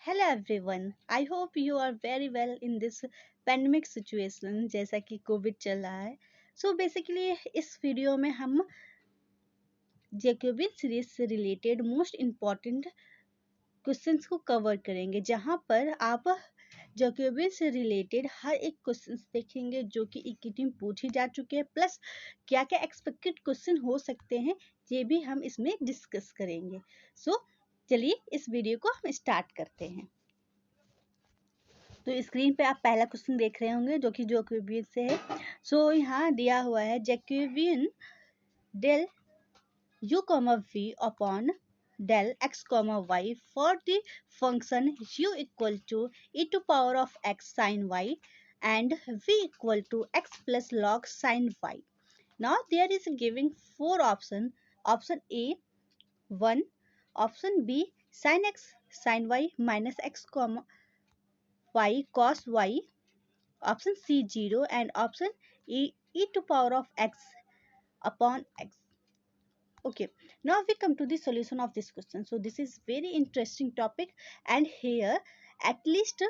Hello everyone. I hope you are very well in this pandemic situation जैसा कि Covid चल रहा है. So basically इस वीडियो में हम जैकोबियन सीरीज से रिलेटेड मोस्ट इम्पॉर्टेंट क्वेश्चंस को कवर करेंगे जहां पर आप जैकोबियन से रिलेटेड हर एक क्वेश्चंस देखेंगे जो कि इक्विटी में पूछे जा चुके हैं प्लस क्या क्या एक्सपेक्टेड क्वेश्चन हो सकते हैं ये भी हम इसमें डिस्कस करेंगे. So चलिए इस वीडियो को हम स्टार्ट करते हैं. तो स्क्रीन पे आप पहला क्वेश्चन देख रहे होंगे जो कि जैकोबियन से है. सो यहाँ दिया हुआ है Jacobian del u comma v upon del x comma y for the function u equal to e to power of x sin y and v equal to x plus log sin y. Now there is giving four option. Option A 1, option B sin x sin y minus x comma y cos y, option C 0 and option e to power of x upon x. Okay, now we come to the solution of this question. So this is very interesting topic and here at least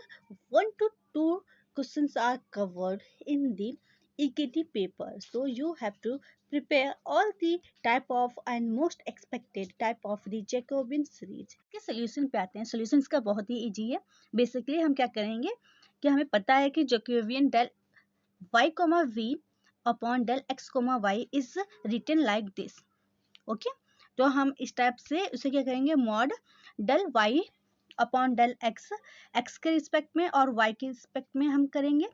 1 to 2 questions are covered in the EKT paper. So you have to prepare all the type of and most expected type of the Jacobian series. के solution पे आते हैं. Solution इसका बहुत ही easy है. Basically हम क्या करेंगे कि हमें पता है कि Jacobian del y comma v upon del x comma y is written like this. Okay तो हम इस टाइप से उसे क्या करेंगे mod del Y upon del X के रिस्पेक्ट में और वाई के रिस्पेक्ट में हम करेंगे.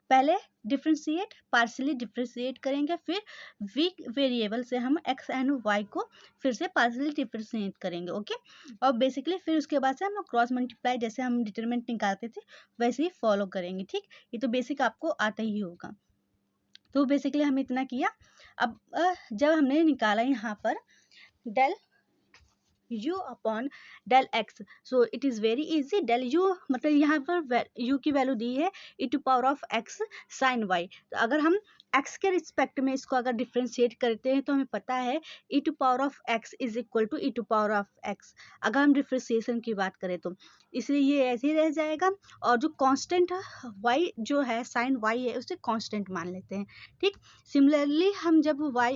पहले डिफ्रेंशिएट पार्शियली डिफ्रेंशिएट करेंगे फिर वी वेरिएबल से हम एक्स एंड वाई को फिर से पार्शियली डिफ्रेंशिएट करेंगे. ओके और बेसिकली फिर उसके बाद से हम क्रॉस मल्टीप्लाई जैसे हम डिटरमिनेंट निकालते थे वैसे ही फॉलो करेंगे. ठीक ये तो बेसिक आपको आता ही होगा. तो बेसिकली हम इतना किया. अब जब हमने निकाला यहाँ पर del u upon del x so it is very easy. Del u मतलब यहाँ पर u की वैल्यू दी है e to power of x sine y. तो अगर हम x के रिस्पेक्ट में इसको अगर डिफ्रेंशिएट करते हैं तो हमें पता है e to power of x is equal to e to power of x अगर हम डिफ्रेंशिएशन की बात करें तो. इसलिए ये ऐसे ही रह जाएगा और जो कांस्टेंट y जो है साइन y है उसे कांस्टेंट मान लेते हैं. ठीक सिमिलरली हम जब y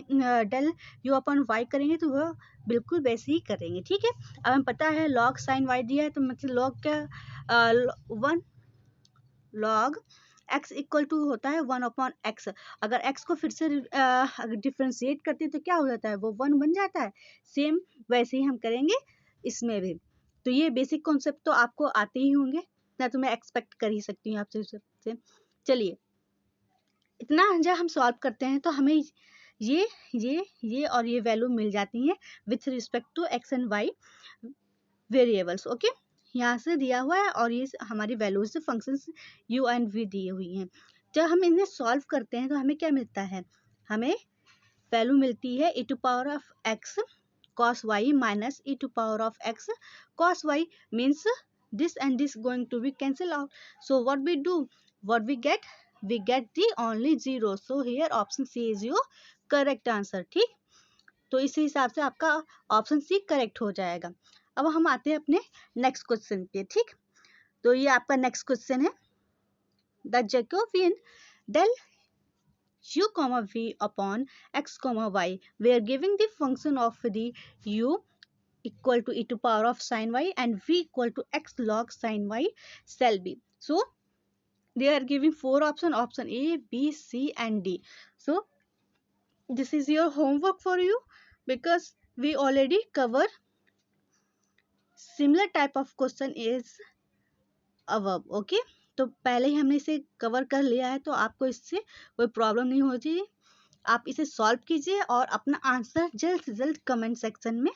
del u upon y करेंगे तो वह बिल्कुल वैसे ही करेंगे. ठीक है अब हमें पता है लॉग साइन वाई दिया है तो मतलब लॉग क्या 1 लॉग x इक्वल टू होता है 1 अपॉन x. अगर x को फिर से अगर डिफ्रेंशिएट करते हैं तो क्या हो जाता है वो 1 बन जाता है. सेम वैसे ही हम करेंगे इसमें भी. तो ये बेसिक कॉन्सेप्ट तो आपको आते ही होंगे ना तो मैं एक्सपेक्ट कर ही सकती हूँ आपसे सबसे. चलिए इतना जब हम सॉल्व करते हैं तो हमें ये और ये वैल्यू मिल जाती हैं with respect to X and Y variables. Okay यहाँ से दिया हुआ है और ये हमारी values functions u and v दी हुई हैं. जब हम इन्हें सॉल्व करते हैं तो हमें क्या मिलता है हमें वैल्यू मिलती है e to power of x cos y minus e to power of x cos y means this and this going to be cancel out. So what we do what we get the only zero. So here option C is your correct answer. ठीक तो इसी हिसाब से आपका option C correct हो जाएगा. अब हम आते हैं अपने नेक्स्ट क्वेश्चन पे. ठीक तो ये आपका नेक्स्ट क्वेश्चन है the Jacobian del u comma v upon x comma y where giving the function of the u equal to e to power of sin y and v equal to x log sin y shall be. So they are giving four option A B C and D. So this is your homework for you because we already cover similar type of question is above. Okay तो पहले ही हमने इसे cover कर लिया है तो आपको इससे कोई प्रॉब्लम नहीं होती. आप इसे सॉल्व कीजिए और अपना आंसर जल्द से जल्द कमेंट सेक्शन में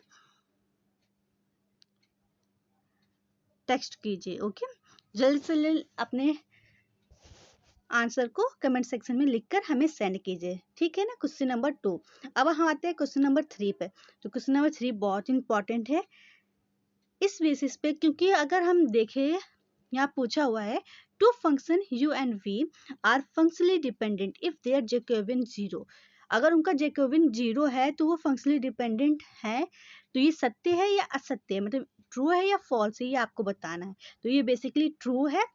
टेक्स्ट कीजिए. ओके जल्द से जल्द अपने आंसर को कमेंट सेक्शन में लिखकर हमें सेंड कीजिए. ठीक है ना. Question number 2. अब हम आते हैं क्वेश्चन नंबर 3 पे. तो क्वेश्चन नंबर 3 बहुत इंपॉर्टेंट है इस बेसिस पे क्योंकि अगर हम देखें यहाँ पूछा हुआ है two function u and v are functionally dependent if their Jacobian 0. अगर उनका जैकोबियन 0 है तो वो फंक्शनली डिपेंडेंट है. तो ये सत्य है या असत्य है मतलब ट्रू है या फॉल्स है ये आपको बताना है। तो ये बेसिकली ट्रू है,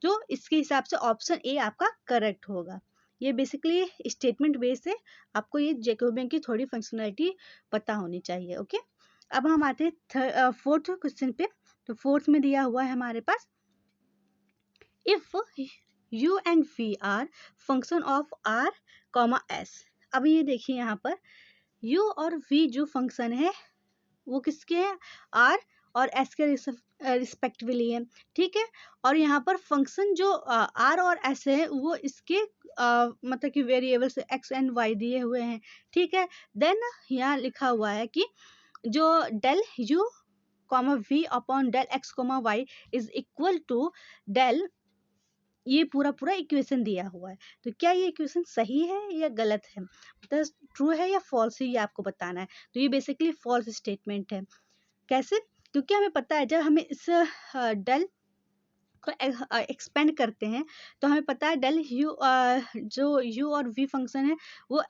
तो इसके हिसाब से ऑप्शन ए आपका करेक्ट होगा। ये बेसिकली स्टेटमेंट बेस है, आपको ये जैकोबियन की थोड़ी फंक्शनैलिटी पता होनी चाहिए। ओके, अब हम आते हैं फोर्थ क्वेश्चन पे। तो फोर्थ में दिया हुआ है हमारे पास, if u and v are function of r, s। अब ये देखिए यहाँ पर u और v जो फंक्शन है वो किसके हैं, r और s के रिस्पेक्टिवली है, ठीक है। और यहाँ पर फंक्शन जो r और s है वो इसके मतलब कि वेरिएबल्स x एंड y दिए हुए हैं, ठीक है। देन यहाँ लिखा हुआ है कि जो del u comma v upon del x comma y is equal to del, ये पूरा इक्वेशन दिया हुआ है। तो क्या ये इक्वेशन सही है या गलत है, तो ट्रू है या फॉल्स है ये आपको बताना है। तो ये बेसिकली फॉल्स स्टेटमेंट है। कैसे, क्योंकि हमें पता है जब हमें इस डेल को एक्सपेंड करते हैं तो हमें पता है डेल यू जो यू और वी फंक्शन है वो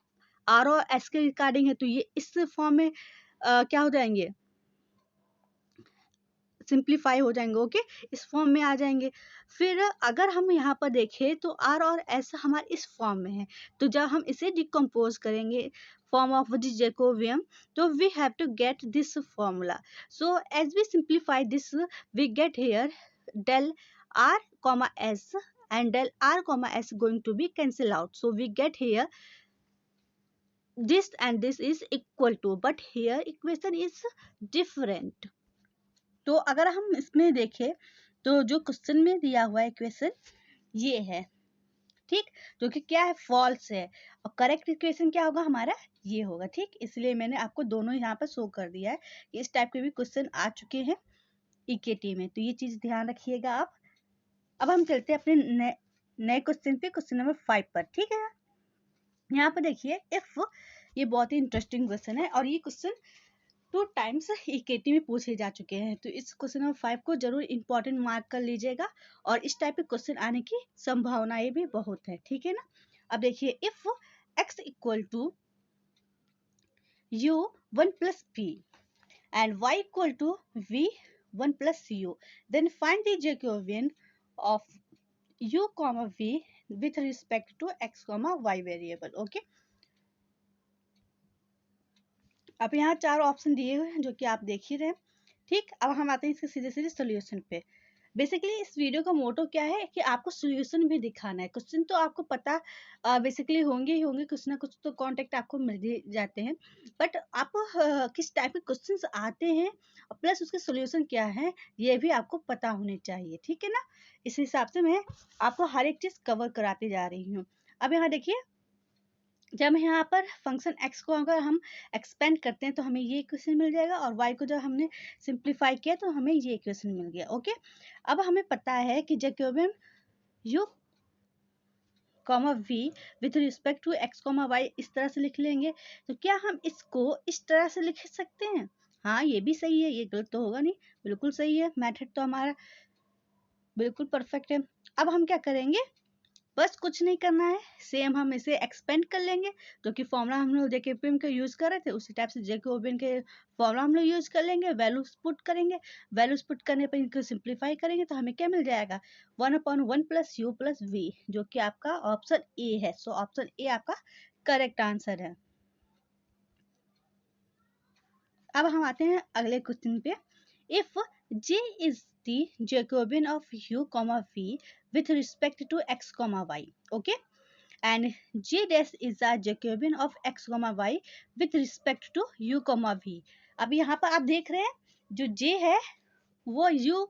आर और एस के रिगार्डिंग है, तो ये इस फॉर्म में क्या हो जाएंगे, सिंप्लीफाई हो जाएंगे। ओके, इस फॉर्म में आ जाएंगे। फिर अगर हम यहाँ पर देखें तो आर और एस हमारे इस फॉर्म में है, तो जब हम इसे डिकम्पोज करेंगे फॉर्म ऑफ जैकोबियन, तो we have to get this formula. So as we simplify this we get here del r comma s and del r comma s going to be cancel out, so we get here this and this is equal to, but here equation is different। तो अगर हम इसमें देखें तो जो question में दिया हुआ इक्वेशन ये है, ठीक, जो कि क्या है, फॉल्स है। और करेक्ट इक्वेशन क्या होगा हमारा, ये होगा, ठीक। इसलिए मैंने आपको दोनों यहाँ पर शो कर दिया है कि इस टाइप के भी क्वेश्चन आ चुके हैं ईकेटी में, तो ये चीज ध्यान रखिएगा आप। अब हम चलते हैं अपने नए क्वेश्चन पे, क्वेश्चन नंबर 5 पर, ठीक है। यहाँ पर देखिए, इफ, ये बहुत ही इंटरेस्टिंग क्वेश्चन है और ये क्वेश्चन 2 टाइम्स ईकेटी में पूछे जा चुके हैं, तो इस क्वेश्चन नंबर 5 को जरूर इंपॉर्टेंट मार्क कर लीजिएगा और इस टाइप के क्वेश्चन आने की संभावनाएं भी बहुत है, ठीक है ना। अब देखिए, if x equal to u 1 plus p and y equal to v 1 plus u, then find the Jacobian of u comma v with respect to x comma y variable। Okay, अब यहाँ 4 ऑप्शन दिए हुए हैं जो कि आप देख ही रहे हैं, ठीक। अब हम आते हैं इसके सीधे सीधे सोल्यूशन पे। बेसिकली इस वीडियो का मोटो क्या है कि आपको सोल्यूशन भी दिखाना है। क्वेश्चन तो आपको पता बेसिकली होंगे ही होंगे, कुछ ना कुछ तो कॉन्टेक्ट आपको मिल ही जाते हैं, बट आप किस टाइप के क्वेश्चंस आते हैं और प्लस उसके सोल्यूशन क्या है ये भी आपको पता होने चाहिए, ठीक है ना। इस हिसाब से मैं आपको हर एक चीज कवर कराते जा रही हूँ। अब यहाँ देखिए, जब यहाँ पर फंक्शन x को अगर हम एक्सपेंड करते हैं तो हमें ये इक्वेशन मिल जाएगा, और y को जब हमने सिंप्लीफाई किया तो हमें ये इक्वेशन मिल गया। ओके, अब हमें पता है कि Jacobian u comma v with respect to x comma y इस तरह से लिख लेंगे, तो क्या हम इसको इस तरह से लिख सकते हैं, हाँ ये भी सही है, ये गलत तो होगा नहीं, बिल्कुल सही है, मेथड तो हमारा बिल्कुल परफेक्ट है। अब हम क्या करेंगे, बस कुछ नहीं करना है, सेम हम इसे एक्सपेंड कर लेंगे, जो कि फॉर्मूला हम लोग जैकोबियन का यूज कर रहे थे उसी टाइप से जैकोबियन के फॉर्मूला हम लोग यूज कर लेंगे, वैल्यूज पुट करेंगे, वैल्यूज पुट करने पर इनको सिंप्लीफाई करेंगे तो हमें क्या मिल जाएगा, 1/1 प्लस यू प्लस वी, जो कि आपका ऑप्शन ए है। सो ऑप्शन ए आपका करेक्ट आंसर है। अब हम आते हैं अगले क्वेश्चन पे, if j is the Jacobian of u comma v with respect to x comma y, okay, and j dash is the Jacobian of x comma y with respect to u comma v। अब यहाँ पर आप देख रहे हैं जो j है वो u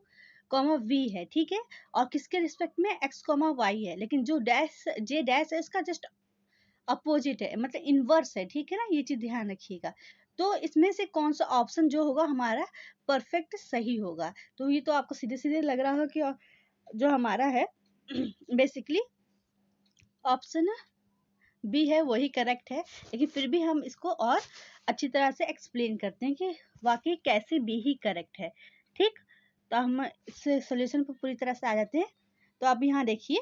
कॉमा v है, ठीक है, और किसके रिस्पेक्ट में x कॉमा y है, लेकिन जो डैश j डैश है इसका जस्ट अपोजिट है, मतलब इनवर्स है, ठीक है ना, ये चीज ध्यान रखिएगा। तो इसमें से कौन सा ऑप्शन जो होगा हमारा परफेक्ट सही होगा, तो ये तो आपको सीधे सीधे लग रहा होगा कि जो हमारा है बेसिकली ऑप्शन बी है वही करेक्ट है, लेकिन फिर भी हम इसको और अच्छी तरह से एक्सप्लेन करते हैं कि वाकई कैसे बी ही करेक्ट है, ठीक। तो हम इस सोल्यूशन पर पूरी तरह से आ जाते हैं। तो अब यहाँ देखिए,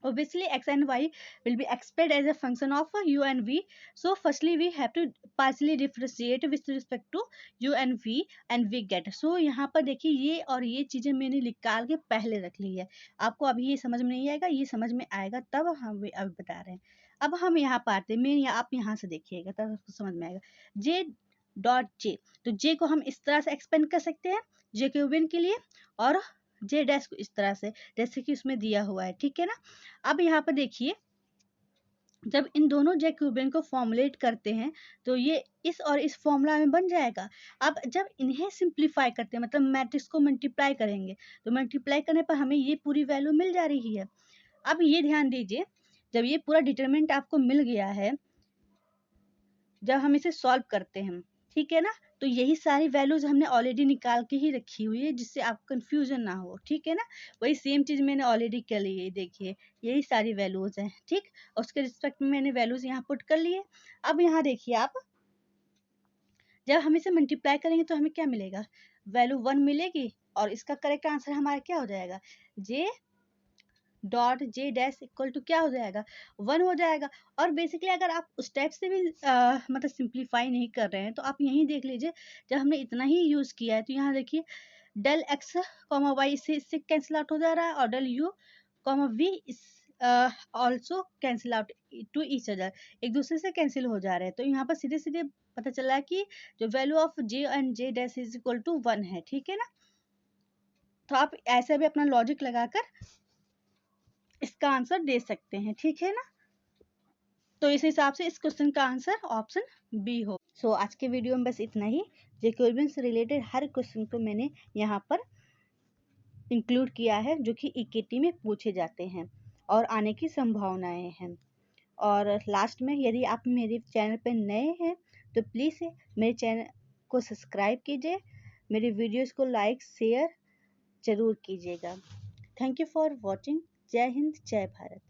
Obviously, x and y will be expressed as a function of u and v. So firstly we have to partially differentiate with respect to u and we get. So यहाँ पर देखिए ये और ये चीजें मैंने निकाल के पहले रख ली है. आपको अभी ये समझ में नहीं आएगा, ये समझ में आएगा तब हम अभी बता रहे हैं. अब हम यहाँ पर आते हैं, आप यहाँ से देखिएगा तब आपको समझ में आएगा. j डॉट जे, तो j को हम इस तरह से एक्सपेंड कर सकते हैं जैकोबियन के लिए, और जे डैश को इस तरह से जैसे कि उसमें दिया हुआ है. ठीक है ना. अब यहाँ पर देखिए जब इन दोनों जैकोबियन को फॉर्मुलेट करते हैं तो ये इस और इस फॉर्मूला में बन जाएगा. अब जब इन्हें सिंप्लीफाई करते हैं, मतलब मैट्रिक्स को मल्टीप्लाई करेंगे, तो मल्टीप्लाई करने पर हमें ये पूरी वैल्यू मिल जा रही है. अब ये ध्यान दीजिए, जब ये पूरा डिटरमिनेंट आपको मिल गया है, जब हम इसे सॉल्व करते हैं, ठीक है ना, तो यही सारी वैल्यूज हमने ऑलरेडी निकाल के ही रखी हुई है जिससे आपको कंफ्यूजन ना हो. ठीक है ना. वही सेम चीज मैंने ऑलरेडी कर ली है. देखिए यही सारी वैल्यूज हैं. ठीक, और उसके रिस्पेक्ट में मैंने वैल्यूज यहाँ पुट कर लिए. अब यहाँ देखिए आप, जब हम इसे मल्टीप्लाई करेंगे तो हमें क्या मिलेगा, वैल्यू 1 मिलेगी, और इसका करेक्ट आंसर हमारा क्या हो जाएगा, J dot J dash equal to क्या हो जाएगा, 1 हो जाएगा. और बेसिकली अगर आप उस टाइप से भी मतलब सिंप्लीफाई नहीं कर रहे हैं तो आप यहीं देख लीजिए, जब हमने इतना ही यूज किया है तो यहाँ देखिए डेल एक्स कॉमा वाई इससे कैंसिल आउट हो जा रहा है, और डेल यू कॉमा वी इस also cancel out to each other, एक दूसरे से कैंसिल हो जा रहे हैं. तो यहाँ पर सीधे सीधे पता चला है कि जो value of J and J dash is equal to 1 है. ठीक है ना. तो आप ऐसे भी अपना लॉजिक लगाकर इसका आंसर दे सकते हैं. ठीक है ना. तो इस हिसाब से इस क्वेश्चन का आंसर ऑप्शन बी हो. सो आज के वीडियो में बस इतना ही. जैकोबियन से रिलेटेड हर क्वेश्चन को मैंने यहाँ पर इंक्लूड किया है जो कि ईकेटी में पूछे जाते हैं और आने की संभावनाएं हैं. और लास्ट में, यदि आप मेरे चैनल पर नए हैं तो प्लीज़ मेरे चैनल को सब्सक्राइब कीजिए, मेरे वीडियोस को लाइक शेयर जरूर कीजिएगा. Thank you for watching. जय हिंद, जय भारत.